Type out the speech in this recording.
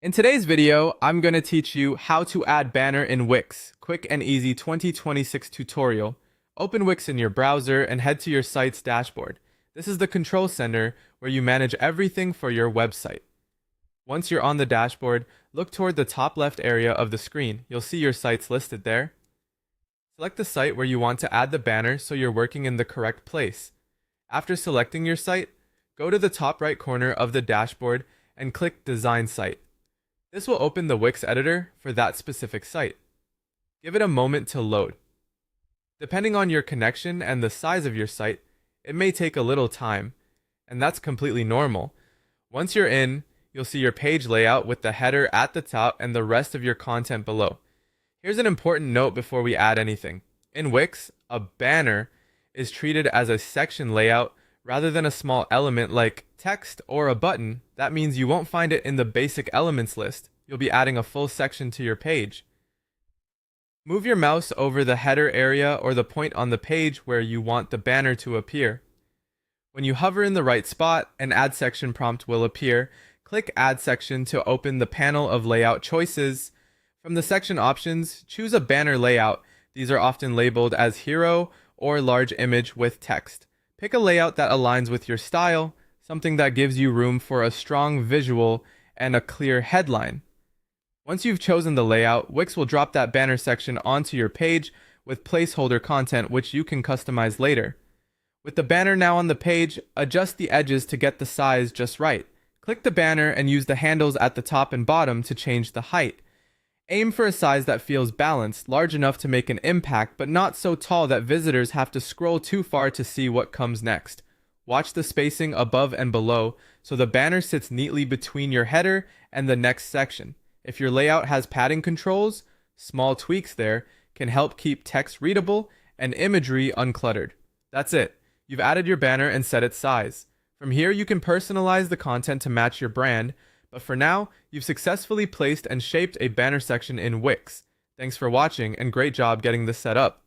In today's video, I'm going to teach you how to add banner in Wix. Quick and easy 2026 tutorial. Open Wix in your browser and head to your site's dashboard. This is the control center where you manage everything for your website. Once you're on the dashboard, look toward the top left area of the screen. You'll see your sites listed there. Select the site where you want to add the banner so you're working in the correct place. After selecting your site, go to the top right corner of the dashboard and click Design Site. This will open the Wix editor for that specific site. Give it a moment to load. Depending on your connection and the size of your site, it may take a little time, and that's completely normal. Once you're in, you'll see your page layout with the header at the top and the rest of your content below. Here's an important note before we add anything. In Wix, a banner is treated as a section layout rather than a small element like text or a button. That means you won't find it in the basic elements list. You'll be adding a full section to your page. Move your mouse over the header area or the point on the page where you want the banner to appear. When you hover in the right spot, an Add Section prompt will appear. Click Add Section to open the panel of layout choices. From the section options, choose a banner layout. These are often labeled as hero or large image with text. Pick a layout that aligns with your style, something that gives you room for a strong visual and a clear headline. Once you've chosen the layout, Wix will drop that banner section onto your page with placeholder content which you can customize later. With the banner now on the page, adjust the edges to get the size just right. Click the banner and use the handles at the top and bottom to change the height. Aim for a size that feels balanced, large enough to make an impact, but not so tall that visitors have to scroll too far to see what comes next. Watch the spacing above and below so the banner sits neatly between your header and the next section. If your layout has padding controls, small tweaks there can help keep text readable and imagery uncluttered. That's it. You've added your banner and set its size. From here, you can personalize the content to match your brand. But for now, you've successfully placed and shaped a banner section in Wix. Thanks for watching and great job getting this set up.